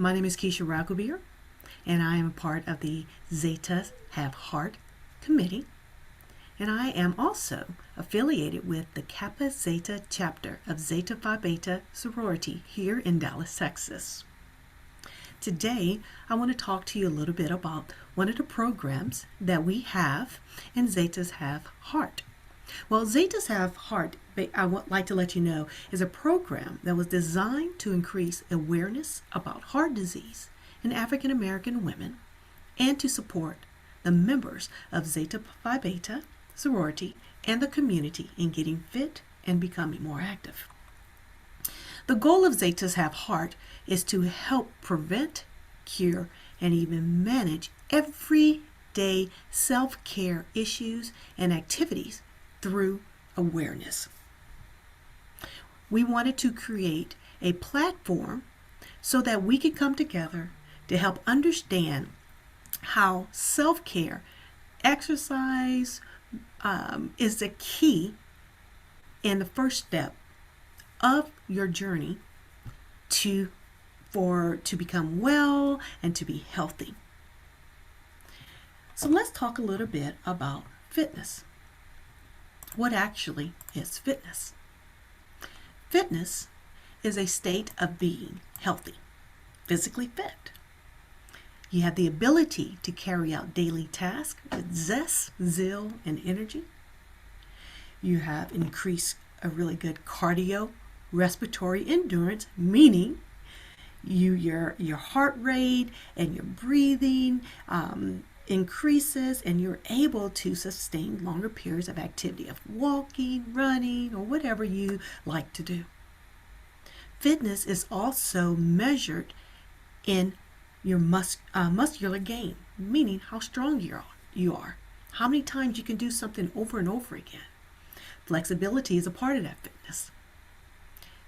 My name is Keisha Ragobir, and I am a part of the Zeta Have Heart Committee, and I am also affiliated with the Kappa Zeta chapter of Zeta Phi Beta Sorority here in Dallas, Texas. Today, I want to talk to you a little bit about one of the programs that we have in Zetas Have Heart. Well, Zetas Have Heart, I would like to let you know, is a program that was designed to increase awareness about heart disease in African American women and to support the members of Zeta Phi Beta sorority and the community in getting fit and becoming more active. The goal of Zetas Have Heart is to help prevent, cure, and even manage everyday self-care issues and activities through awareness. We wanted to create a platform so that we could come together to help understand how self-care, exercise is the key and the first step of your journey to become well and to be healthy. So let's talk a little bit about fitness. What actually is fitness? Fitness is a state of being healthy, physically fit. You have the ability to carry out daily tasks with zest, zeal, and energy. You have increased a really good cardio respiratory endurance, meaning your heart rate and your breathing increases, and you're able to sustain longer periods of activity of walking, running, or whatever you like to do. Fitness is also measured in your muscular gain, meaning how strong you are, how many times you can do something over and over again. Flexibility is a part of that fitness.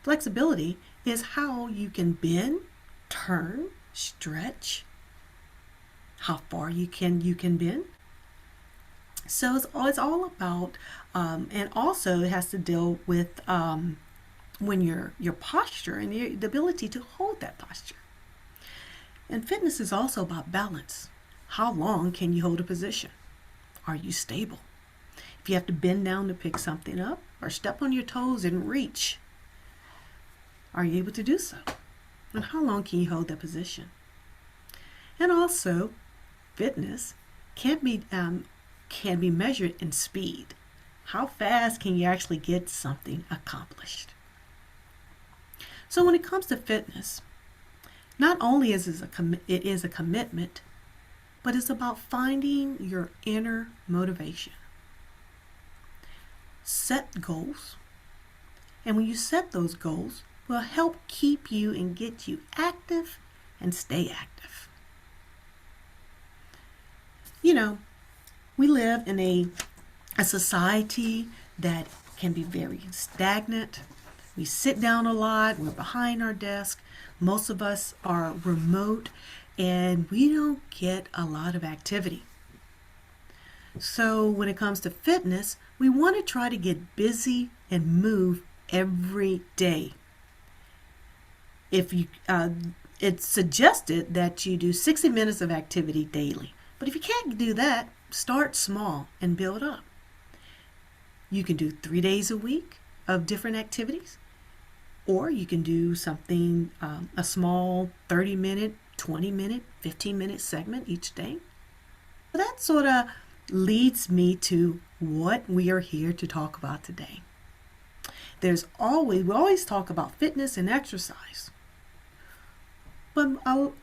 Flexibility is how you can bend, turn, stretch, how far you can bend. So it's all about, and also it has to deal with when your posture and the ability to hold that posture. And fitness is also about balance. How long can you hold a position? Are you stable? If you have to bend down to pick something up or step on your toes and reach, are you able to do so? And how long can you hold that position? And also, fitness can be measured in speed. How fast can you actually get something accomplished? So when it comes to fitness, not only is it is a commitment, but it's about finding your inner motivation. Set goals, and when you set those goals, will help keep you and get you active and stay active. You know, we live in a society that can be very stagnant. We sit down a lot, we're behind our desk. Most of us are remote, and we don't get a lot of activity. So when it comes to fitness, we want to try to get busy and move every day. If you, it's suggested that you do 60 minutes of activity daily. But if you can't do that, start small and build up. You can do 3 days a week of different activities, or you can do something, a small 30-minute, 20-minute, 15-minute segment each day. But that sort of leads me to what we are here to talk about today. We always talk about fitness and exercise. But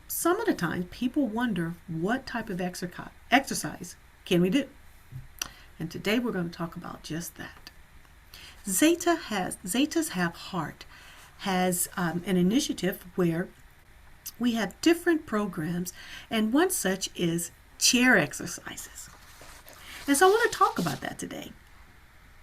some of the time, people wonder what type of exercise can we do? And today we're going to talk about just that. Zetas Have Heart has an initiative where we have different programs, and one such is chair exercises. And so I want to talk about that today.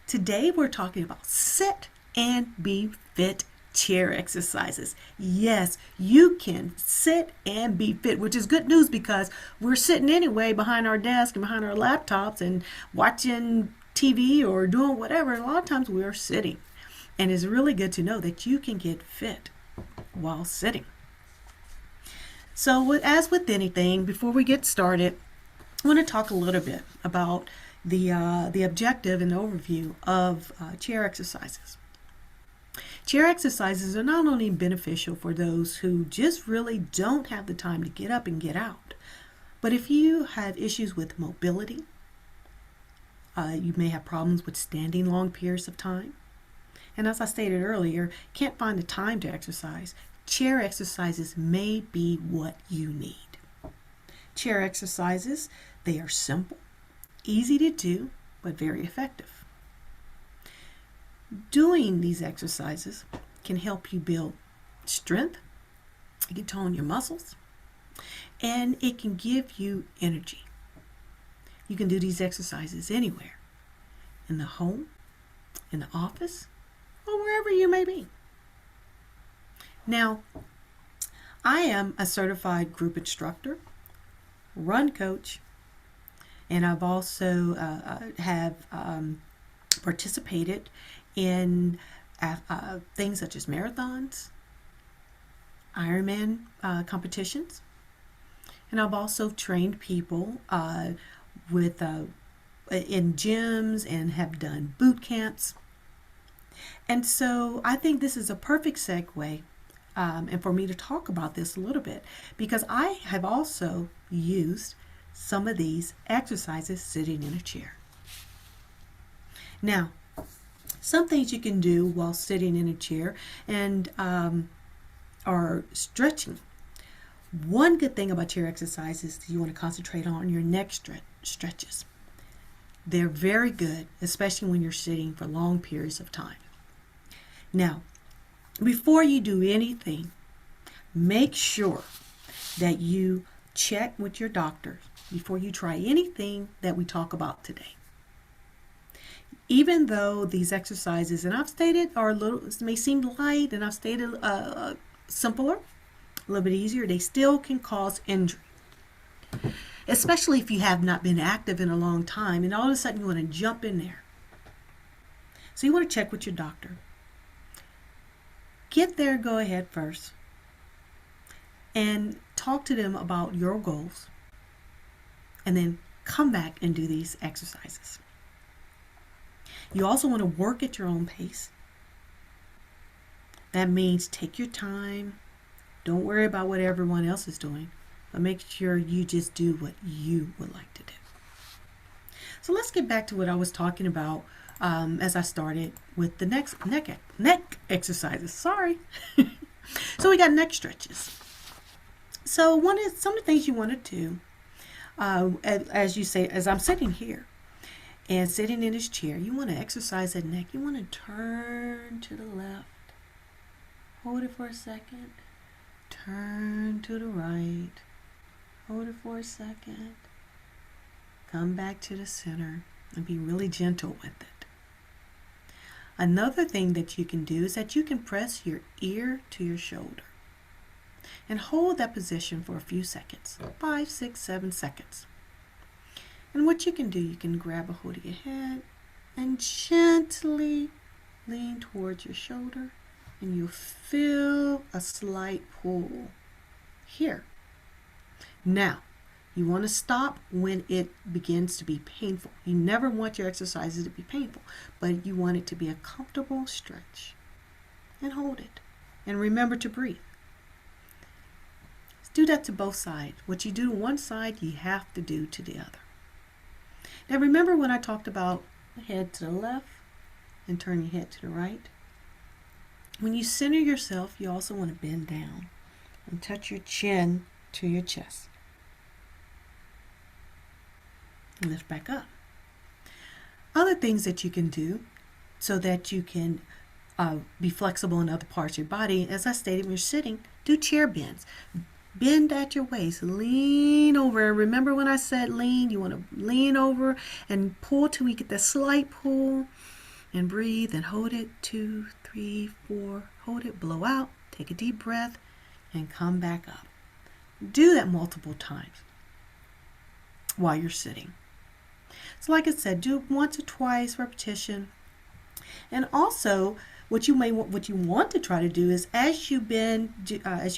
Today we're talking about sit and be fit chair exercises. Yes, you can sit and be fit, which is good news because we're sitting anyway behind our desk and behind our laptops and watching TV or doing whatever. And a lot of times we are sitting. And it's really good to know that you can get fit while sitting. So, as with anything, before we get started, I want to talk a little bit about the objective and overview of chair exercises. Chair exercises are not only beneficial for those who just really don't have the time to get up and get out, but if you have issues with mobility, you may have problems with standing long periods of time. And as I stated earlier, can't find the time to exercise. Chair exercises may be what you need. Chair exercises, they are simple, easy to do, but very effective. Doing these exercises can help you build strength, it can tone your muscles, and it can give you energy. You can do these exercises anywhere, in the home, in the office, or wherever you may be. Now, I am a certified group instructor, run coach, and I've also have participated in things such as marathons, Ironman competitions, and I've also trained people with in gyms and have done boot camps. And so I think this is a perfect segue and for me to talk about this a little bit, because I have also used some of these exercises sitting in a chair. Now, some things you can do while sitting in a chair and are stretching. One good thing about chair exercises is you want to concentrate on your neck stretches. They're very good, especially when you're sitting for long periods of time. Now, before you do anything, make sure that you check with your doctor before you try anything that we talk about today. Even though these exercises, and I've stated, are a little, may seem light, and I've stated simpler, a little bit easier, they still can cause injury. Especially if you have not been active in a long time and all of a sudden you want to jump in there. So you want to check with your doctor. Get there, go ahead first, and talk to them about your goals, and then come back and do these exercises. You also want to work at your own pace. That means take your time. Don't worry about what everyone else is doing, but make sure you just do what you would like to do. So let's get back to what I was talking about as I started with the neck exercises. Sorry. So we got neck stretches. So some of the things you want to do, as you say, as I'm sitting here and sitting in this chair, you want to exercise that neck. You want to turn to the left. Hold it for a second. Turn to the right. Hold it for a second. Come back to the center and be really gentle with it. Another thing that you can do is that you can press your ear to your shoulder and hold that position for a few seconds, 5, 6, 7 seconds. And what you can do, you can grab a hold of your head and gently lean towards your shoulder, and you'll feel a slight pull here. Now, you want to stop when it begins to be painful. You never want your exercises to be painful, but you want it to be a comfortable stretch. And hold it. And remember to breathe. Do that to both sides. What you do to one side, you have to do to the other. Now remember when I talked about head to the left and turn your head to the right? When you center yourself, you also want to bend down and touch your chin to your chest. And lift back up. Other things that you can do so that you can be flexible in other parts of your body, as I stated, when you're sitting, do chair bends. Bend at your waist, lean over. Remember when I said lean, you want to lean over and pull till we get that slight pull, and breathe and hold it, 2, 3, 4, hold it, blow out, take a deep breath, and come back up. Do that multiple times while you're sitting. So like I said, do it once or twice, repetition. And also, what you want to try to do is as you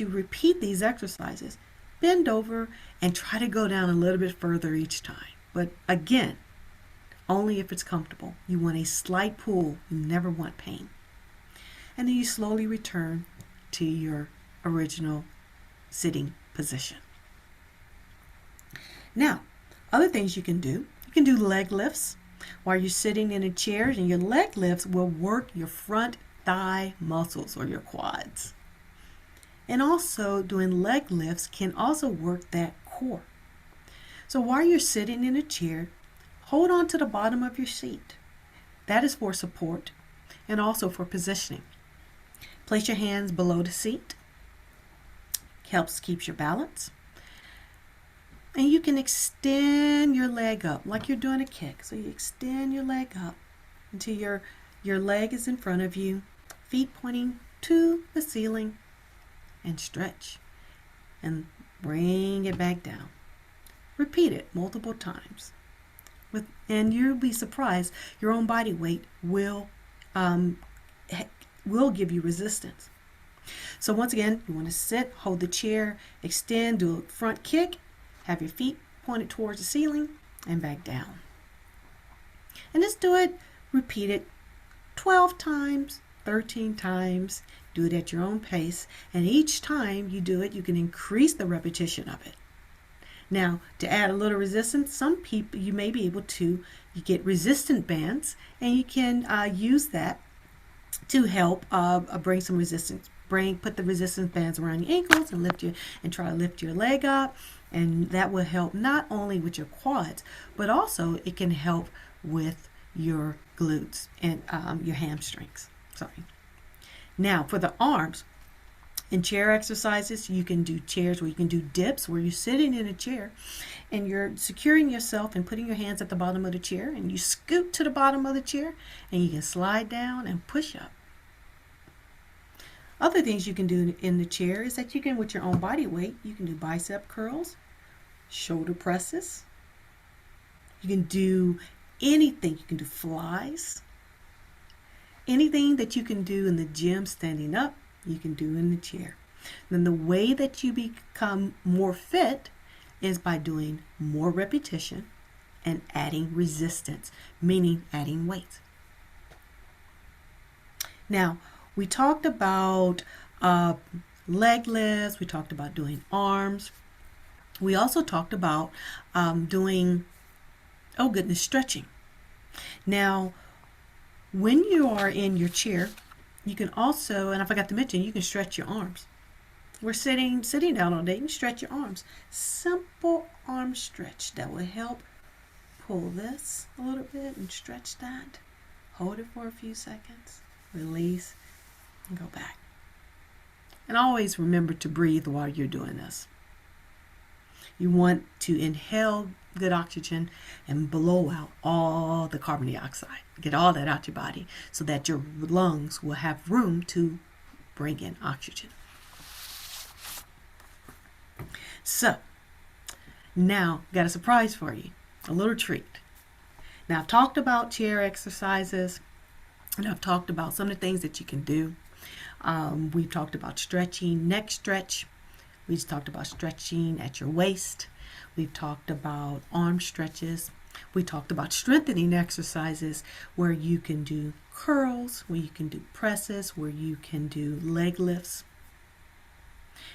repeat these exercises, bend over and try to go down a little bit further each time. But again, only if it's comfortable. You want a slight pull. You never want pain. And then you slowly return to your original sitting position. Now, other things you can do leg lifts while you're sitting in a chair, and your leg lifts will work your front thigh muscles or your quads. And also doing leg lifts can also work that core. So while you're sitting in a chair, hold on to the bottom of your seat. That is for support and also for positioning. Place your hands below the seat. Helps keep your balance. And you can extend your leg up like you're doing a kick. So you extend your leg up until your leg is in front of you, feet pointing to the ceiling, and stretch. And bring it back down. Repeat it multiple times. And you'll be surprised, your own body weight will give you resistance. So once again, you want to sit, hold the chair, extend, do a front kick, have your feet pointed towards the ceiling, and back down. And just do it, repeat it 12 times, 13 times. Do it at your own pace. And each time you do it, you can increase the repetition of it. Now, to add a little resistance, some people, you may be able to, you get resistant bands, and you can use that to help bring some resistance. Put the resistance bands around your ankles and try to lift your leg up, and that will help not only with your quads, but also it can help with your glutes and your hamstrings. Sorry. Now, for the arms, in chair exercises, you can do chairs where you can do dips, where you're sitting in a chair and you're securing yourself and putting your hands at the bottom of the chair, and you scoot to the bottom of the chair and you can slide down and push up. Other things you can do in the chair is that you can, with your own body weight, you can do bicep curls, shoulder presses. You can do anything. You can do flies. Anything that you can do in the gym standing up, you can do in the chair. Then the way that you become more fit is by doing more repetition and adding resistance, meaning adding weight. Now, we talked about leg lifts. We talked about doing arms. We also talked about doing, stretching. Now, when you are in your chair, you can also, and I forgot to mention, you can stretch your arms. We're sitting down all day. You can stretch your arms. Simple arm stretch that will help pull this a little bit and stretch that. Hold it for a few seconds. Release and go back. And always remember to breathe while you're doing this. You want to inhale good oxygen and blow out all the carbon dioxide. Get all that out your body so that your lungs will have room to bring in oxygen. So, now, got a surprise for you. A little treat. Now, I've talked about chair exercises, and I've talked about some of the things that you can do. We've talked about stretching, neck stretch. We've talked about stretching at your waist. We've talked about arm stretches. We talked about strengthening exercises where you can do curls, where you can do presses, where you can do leg lifts,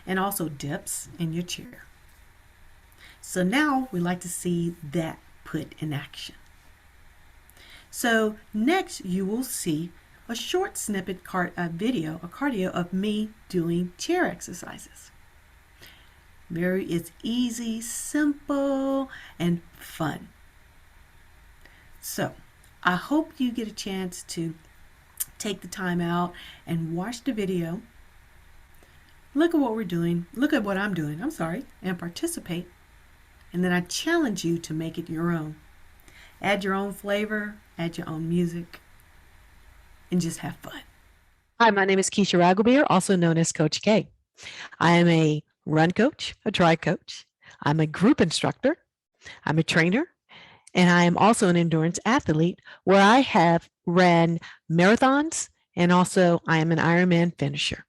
and also dips in your chair. So now we like to see that put in action. So next you will see a short snippet video, a cardio of me doing chair exercises. It's easy, simple, and fun. So I hope you get a chance to take the time out and watch the video. Look at what we're doing. Look at what I'm doing. And participate. And then I challenge you to make it your own. Add your own flavor, add your own music, and just have fun. Hi, my name is Keisha Ragelbeer, also known as Coach K. I am a run coach, a dry coach. I'm a group instructor. I'm a trainer. And I am also an endurance athlete where I have ran marathons, and also I am an Ironman finisher.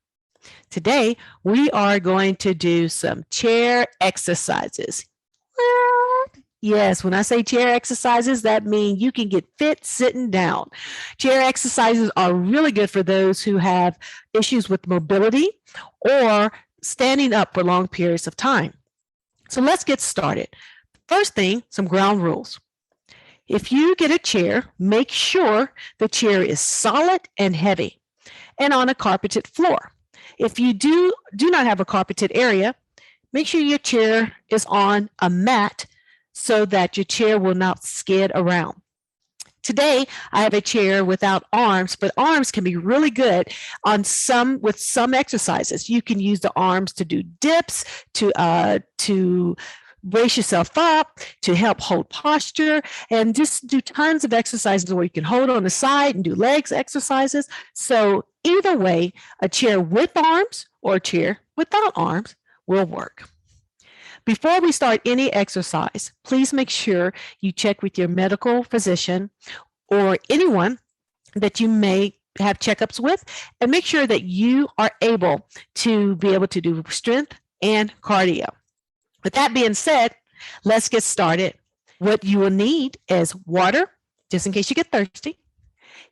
Today, we are going to do some chair exercises. What? Yes, when I say chair exercises, that means you can get fit sitting down. Chair exercises are really good for those who have issues with mobility or standing up for long periods of time. So let's get started. First thing, some ground rules. If you get a chair, make sure the chair is solid and heavy and on a carpeted floor. If you do not have a carpeted area, make sure your chair is on a mat so that your chair will not skid around. Today, I have a chair without arms, but arms can be really good with some exercises. You can use the arms to do dips, to raise yourself up, to help hold posture, and just do tons of exercises where you can hold on the side and do legs exercises. So either way, a chair with arms or a chair without arms will work. Before we start any exercise, please make sure you check with your medical physician or anyone that you may have checkups with, and make sure that you are able to do strength and cardio. With that being said, let's get started. What you will need is water, just in case you get thirsty.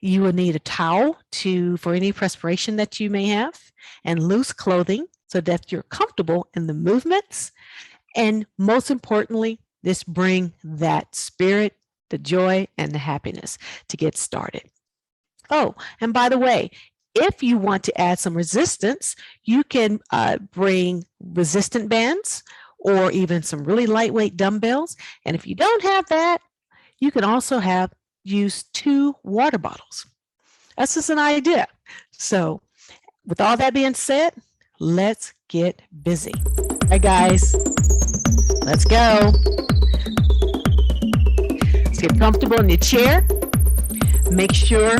You will need a towel for any perspiration that you may have, and loose clothing so that you're comfortable in the movements. And most importantly, just bring that spirit, the joy, and the happiness to get started. Oh, and by the way, if you want to add some resistance, you can bring resistant bands or even some really lightweight dumbbells. And if you don't have that, you can also use 2 water bottles. That's just an idea. So with all that being said, let's get busy. All right, guys, let's go. Let's get comfortable in your chair. Make sure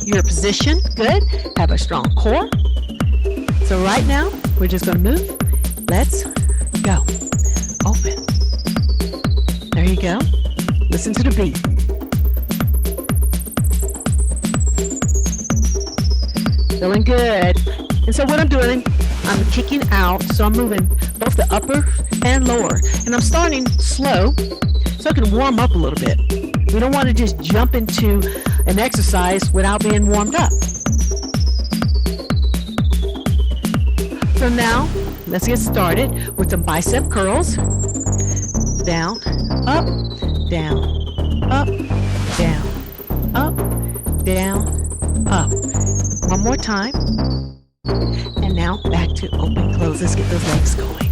your position good. Have a strong core. So right now, we're just going to move. Let's go. Open. There you go. Listen to the beat. Feeling good. And so what I'm doing, I'm kicking out. So I'm moving both the upper and lower. And I'm starting slow so I can warm up a little bit. We don't want to just jump into an exercise without being warmed up. So now, let's get started with some bicep curls. Down, up, down, up, down, up, down, up. One more time. And now back to open, close. Let's get those legs going.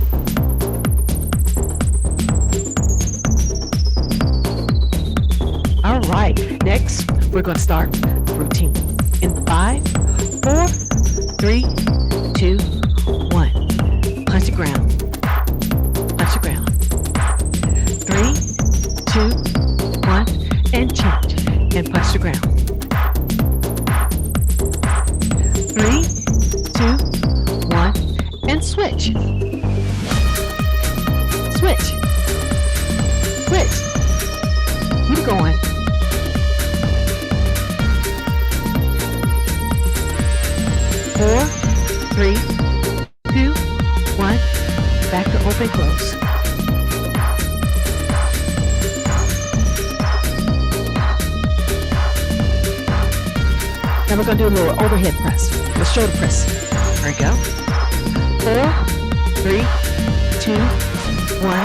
All right, next we're going to start the routine in 5, 4, 3, 2, 1. Punch the ground. Punch the ground. 3, 2, 1, and change. And punch the ground. 3, 2, 1, and switch. Switch. Switch. Keep going. 4, 3, 2, 1. Back to open, close. Now we're going to do a little overhead press, a little shoulder press. There we go. 4, 3, 2, 1,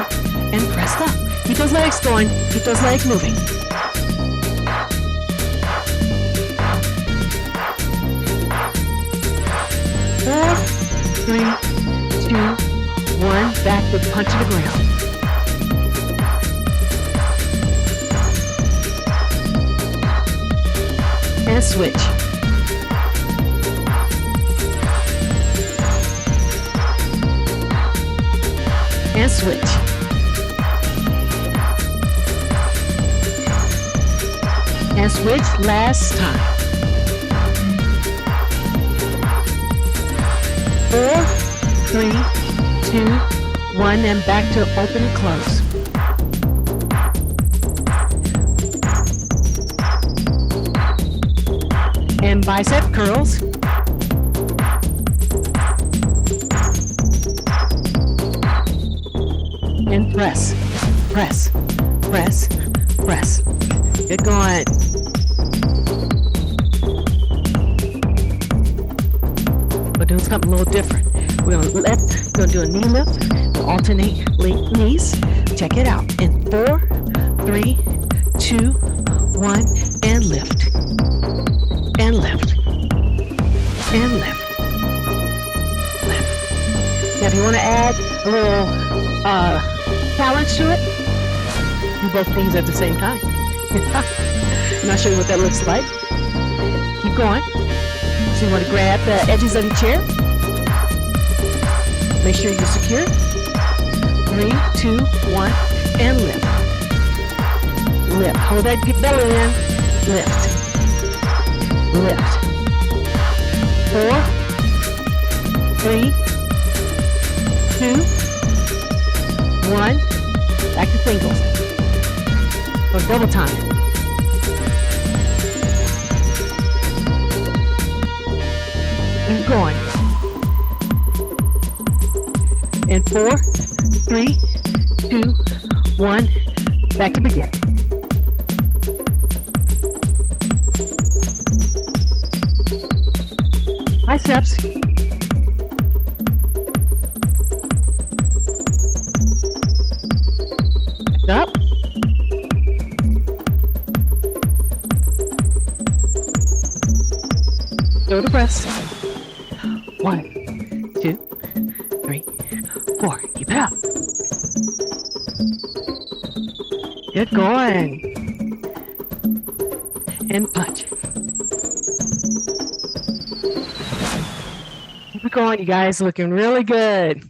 and press up. Keep those legs going. Keep those legs moving. 4, 3, 2, 1. Back with punch to the ground. And switch. And switch. And switch last time. 4, 3, 2, 1, and back to open and close. And bicep curls. and press, press, press, press. Get going. We're doing something a little different. We're gonna do a knee lift. We'll alternate knees. Check it out. In 4, 3, 2, 1, and lift. And lift. And lift. Lift. Now if you want to add a little challenge to it, do both knees at the same time. I'm not sure what that looks like. Keep going. So you want to grab the edges of your chair. Make sure you're secure. 3, 2, 1, and lift. Lift. Hold that belly in. Lift. Lift. 4, 3, 2, 1. Back to singles. Or double time. Keep going. In 4, 3, 2, 1. Back to begin. Biceps. Up. Go to press. 1, 2, 3, 4. Keep it up. Get going. And punch. Keep it going, you guys. Looking really good.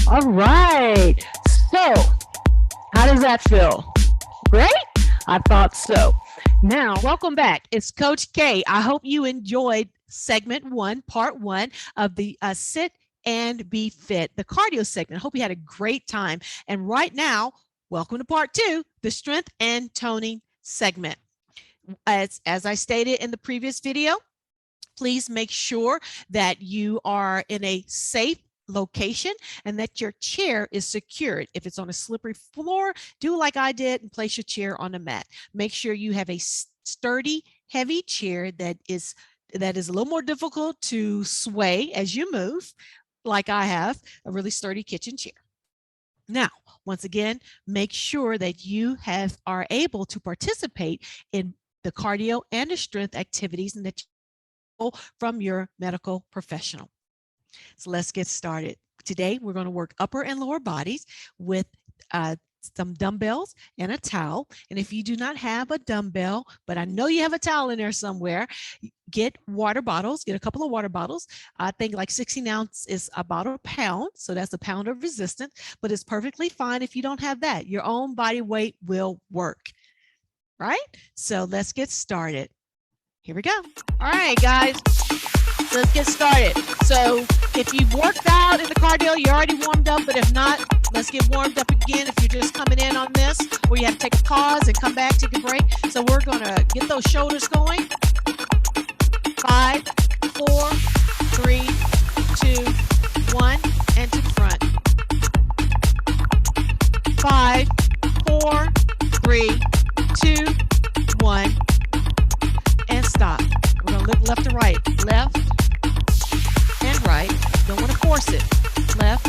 All right. So, how does that feel? Great? I thought so. Now, welcome back. It's Coach K. I hope you enjoyed segment 1, part 1 of the Sit and Be Fit, the cardio segment. I hope you had a great time. And right now, welcome to part 2, the strength and toning segment. As I stated in the previous video, please make sure that you are in a safe location and that your chair is secured. If it's on a slippery floor, do like I did and place your chair on the mat. Make sure you have a sturdy, heavy chair that is a little more difficult to sway as you move, like I have, a really sturdy kitchen chair. Now, once again, make sure that you are able to participate in the cardio and the strength activities and that you know from your medical professional. So let's get started. Today, we're going to work upper and lower bodies with some dumbbells and a towel. And if you do not have a dumbbell, but I know you have a towel in there somewhere, get water bottles, get a couple of water bottles. I think like 16 ounce is about a pound. So that's a pound of resistance, but it's perfectly fine if you don't have that. Your own body weight will work, right? So let's get started. Here we go. All right, guys. Let's get started. So if you've worked out in the cardio, you're already warmed up, but if not, let's get warmed up again if you're just coming in on this, or you have to take a pause and come back, take a break. So we're gonna get those shoulders going. 5, 4, 3, 2, 1, and to the front. 5, 4, 3, 2, 1, and stop. We're gonna look left to right. Left and right. Don't want to force it. Left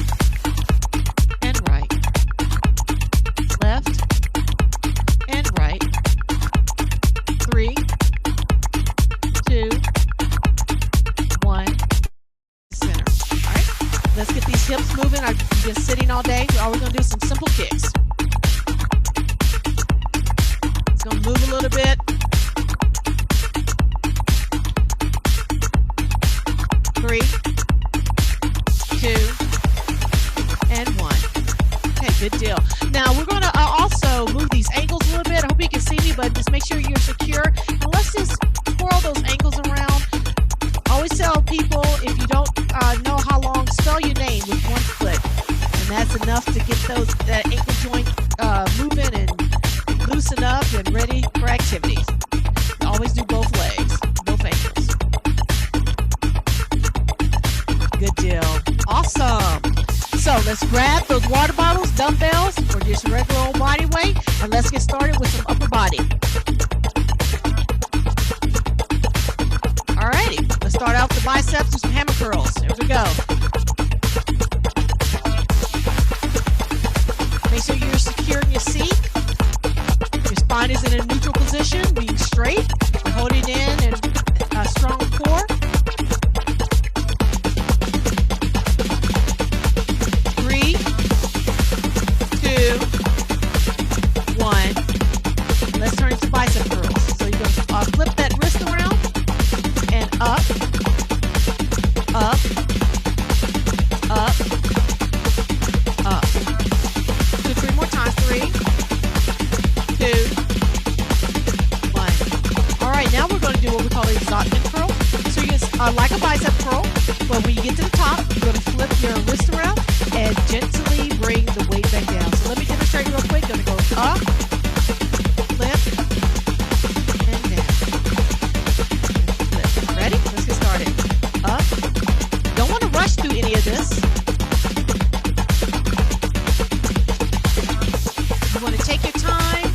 and right. Left and right. 3, 2, 1. Center. All right. Let's get these hips moving. I've been sitting all day. We're going to do some simple kicks. It's going to move a little bit. 3, 2, and 1. Okay, good deal. Now we're going to also move these ankles a little bit. I hope you can see me, but just make sure you're secure. And let's just twirl those ankles around. I always tell people, if you don't know how long, spell your name with one foot. And that's enough to get that ankle joint moving and loosen up and ready for activities. Always do both legs, both ankles. Awesome. So let's grab those water bottles, dumbbells, or just regular old body weight, and let's get started with some upper body. Alrighty, let's start out with the biceps with some hammer curls. Here we go. Make sure you're secure in your seat. Your spine is in a neutral position, being straight. You're holding in and a strong core. 3, 2, 1. Let's turn to bicep curls. So you're going to flip that wrist around and up, up, up, up. 2, 3 more times. 3, 2, 1. All right, now we're going to do what we call the exotic curl. So you just like a bicep curl, but when you get to the top, you're going to flip your wrist around and gently bring the weight back down. So let me demonstrate real quick. Going to go up, flip, and down. Flip. Ready? Let's get started. Up. Don't want to rush through any of this. You want to take your time.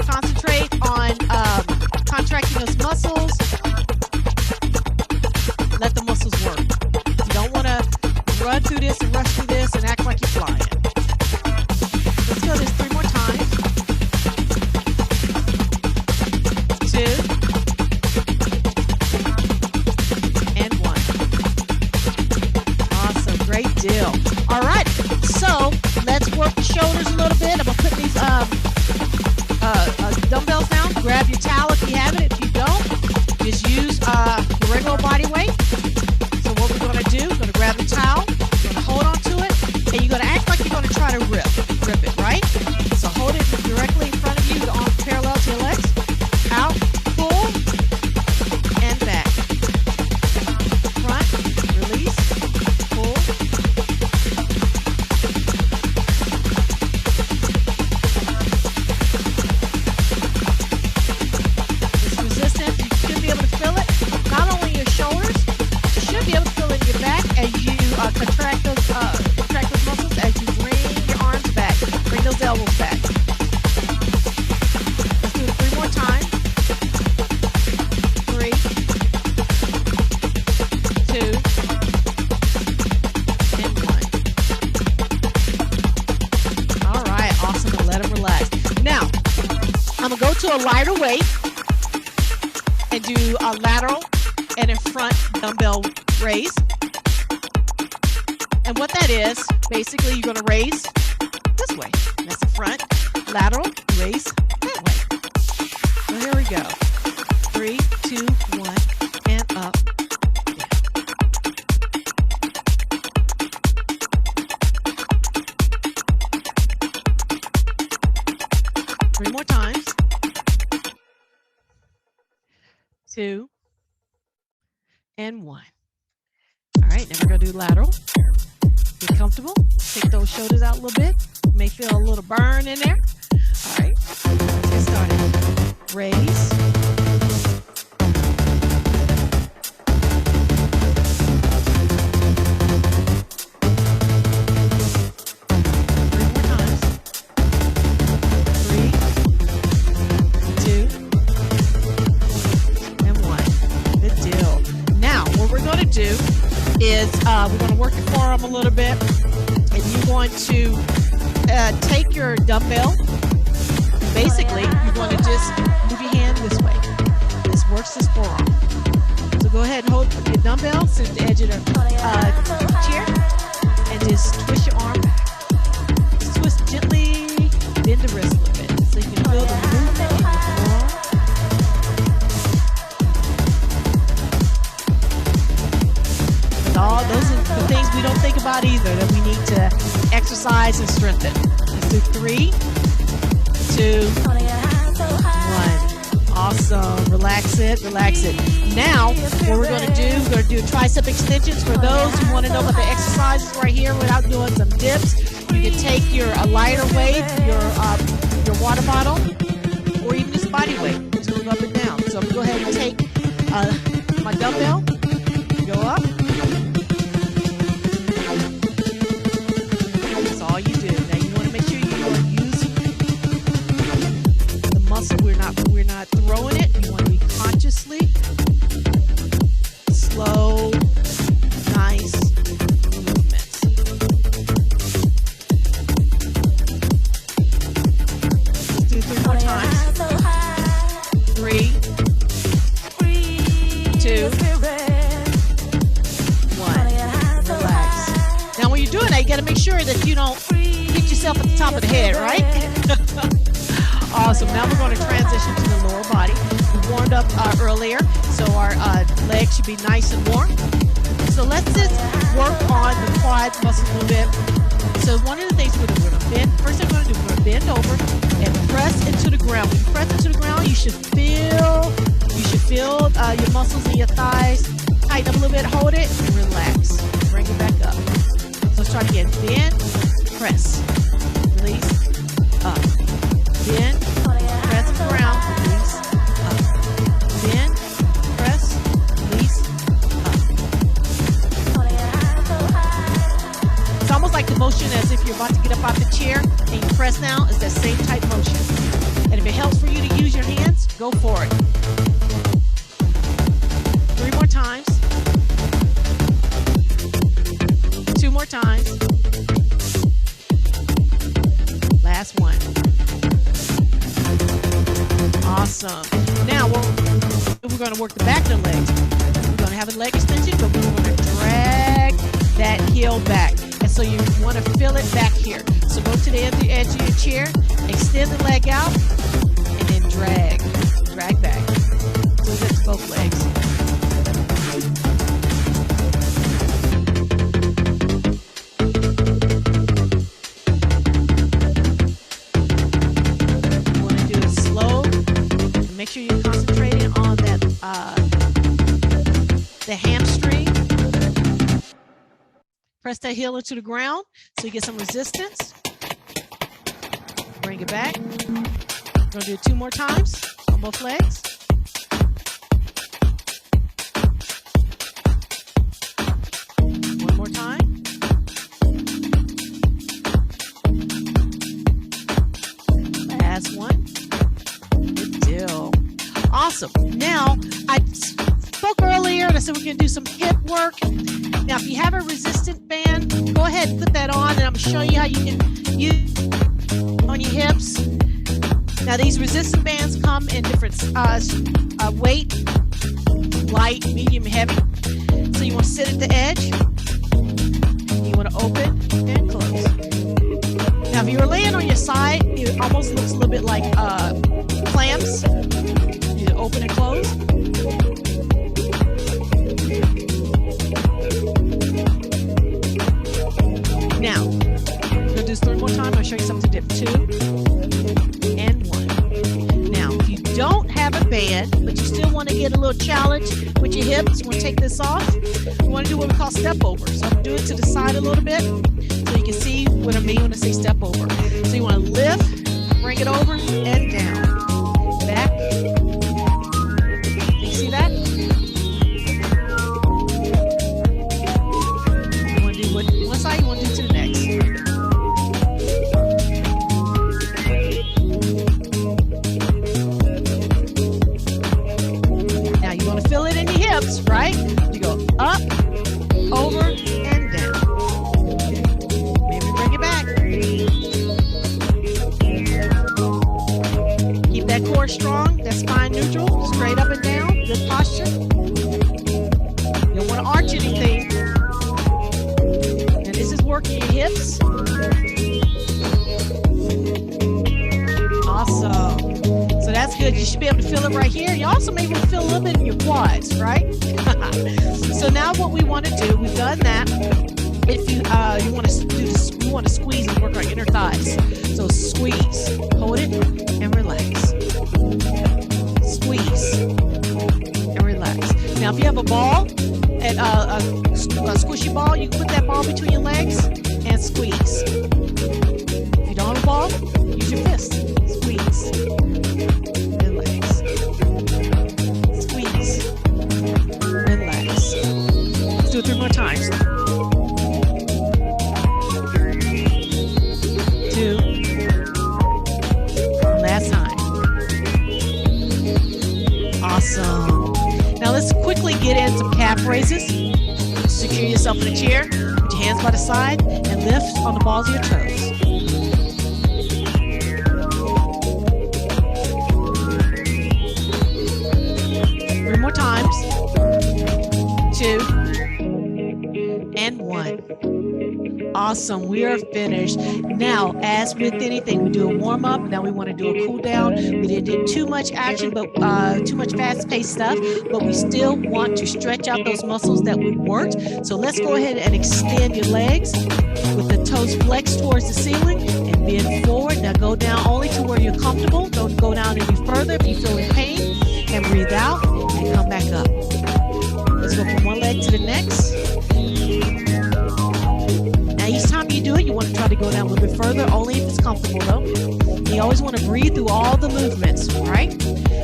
Concentrate on contracting those muscles. Let the muscles work. You don't want to run through this and rush through this and act like you're flying. Let's go this 3 more times. 2 and 1. Awesome, great deal. All right, so let's work the shoulders a little bit. I'm gonna put these dumbbells down. Grab your towel if you have it. If you don't, just use your regular body weight. So what we're gonna do, we're gonna grab the towel, you're gonna hold on to it, and you're gonna act like you're gonna try to rip it, right? So hold it directly in front of you, the arms parallel to your legs. Out, pull, and back. Front, release, pull. It's resistant. You should be able to feel it. Not only your shoulders, you should be able to feel it in your back as you contract those muscles as you bring your arms back. Bring those elbows back. Let's do it 3 more times. 3, 2, and 1. All right, awesome. And let them relax. Now, I'm going to go to a lighter weight and do a lateral and a front dumbbell raise. And what that is, basically you're going to raise this way. That's the front. Lateral, raise that way. So here we go. 3, 2, 1, and up. Down. 3 more times. 2 and 1. All right, now we're going to do lateral. Get comfortable. Take those shoulders out a little bit. You may feel a little burn in there. All right, let's get started. Raise. We're going to work your forearm a little bit, and you're going to take your dumbbell. Basically, you're going to just move your hand this way. This works this forearm. So go ahead and hold your dumbbell, sit at the edge of the chair, and just twist your arm back. Just twist gently, bend the wrist a little bit, so you can feel the movement in your forearm. All those are the things we don't think about either that we need to exercise and strengthen. Let's do 3, 2, 1. Awesome. Relax it, relax it. Now, what we're going to do tricep extensions. For those who want to know about the exercises right here without doing some dips, you can take your lighter weight, your water bottle, or even just body weight. Just move up and down. So I'm going to go ahead and take my dumbbell, go up, throwing it. You want to be consciously slow, nice movements. Let's do 3 more times. 3, 2, 1. Relax. Now when you're doing that, you got to make sure that you don't hit yourself at the top of the head, right? Awesome. Now we're going to transition to the lower body. We warmed up earlier, so our legs should be nice and warm. So let's just work on the quads muscle a little bit. So one of the things we're going to bend. First thing we're going to do, we're going to bend over and press into the ground. When you press into the ground, you should feel your muscles in your thighs. Tighten up a little bit, hold it, and relax. Bring it back up. So let's try it again. Bend, press, release, up. Bend, press the ground, release, up. Bend, press, release, up. It's almost like the motion as if you're about to get up out the chair and you press down. It's that same type motion. And if it helps for you to use your hands, go for it. 3 more times. 2 more times. Last one. Awesome. Now we're going to work the back of the legs. We're going to have a leg extension, but we're going to drag that heel back. And so you want to feel it back here. So go to the edge of your chair, extend the leg out, and then drag. Drag back. Do that to both legs. Make sure you're concentrating on that, the hamstring. Press that heel into the ground so you get some resistance. Bring it back. We're going to do it 2 more times on both legs. One more time. Last one. Good deal. Awesome. Now, I spoke earlier and I said we're going to do some hip work. Now, if you have a resistant band, go ahead and put that on, and I'm going to show you how you can use on your hips. Now, these resistant bands come in different weight, light, medium, heavy. So you want to sit at the edge. You want to open and close. Now, if you were laying on your side, it almost looks a little bit like clamps. You open and close. Now, I'm going to do this 3 more times. I'll show you something to dip. 2 and 1. Now, if you don't have a band, but you still want to get a little challenge with your hips, you want to take this off. You want to do what we call step over. So I'm going to do it to the side a little bit so you can see what I mean when I say step over. So you want to lift, bring it over, and down. Back. You see that? You want to do one side, you want to do to the next. Now you want to feel it in your hips, right? You go up, over, and down. Maybe bring it back. Keep that core strong, that spine neutral, straight up and down, good posture. You don't want to arch anything. And this is working your hips. Awesome. So that's good. You should be able to feel it right here. You also may want to feel a little bit in your quads, right? So now what we want to do, we've done that. If you want to do this, you want to squeeze and work our inner thighs. So squeeze, hold it, and relax. Squeeze and relax. Now, if you have a ball, and a squishy ball, you can put that ball between your legs and squeeze. If you don't have a ball, use your fist. Squeeze. Relax. Squeeze. Relax. Let's do it 3 more times. 2. Last time. ahead, some calf raises. Secure yourself in a chair. Put your hands by the side and lift on the balls of your toes. 3 more times. 2 and 1. Awesome. We are finished. Now, as with anything, we do a warm up. Now we want to do a cool down. We didn't do too much action, but too much fast paced stuff, but we still want to stretch out those muscles that we worked. So let's go ahead and extend your legs with the toes flexed towards the ceiling and bend forward. Now go down only to where you're comfortable. Don't go down any further if you feel in pain, and breathe out and come back up. Let's go from one leg to the next. Each time you do it, you want to try to go down a little bit further, only if it's comfortable though. You always want to breathe through all the movements, right?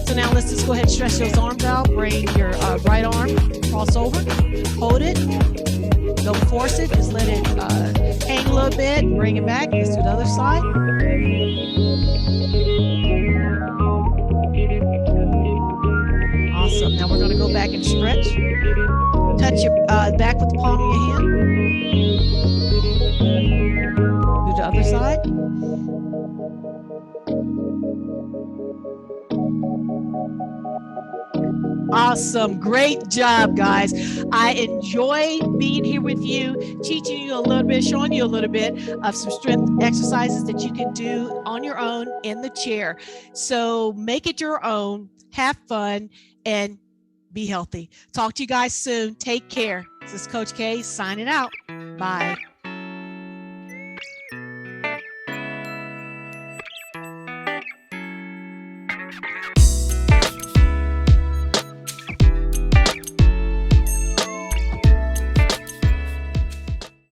So now let's just go ahead and stretch those arms out. Bring your right arm cross over, hold it. Don't force it, just let it hang a little bit, bring it back. Let's do the other side. Awesome. Now we're going to go back and stretch. Touch your back with the palm of your hand. Do the other side. Awesome. Great job, guys. I enjoy being here with you, teaching you a little bit, showing you a little bit of some strength exercises that you can do on your own in the chair. So make it your own, have fun, and be healthy. Talk to you guys soon. Take care. This is Coach K signing out. Bye.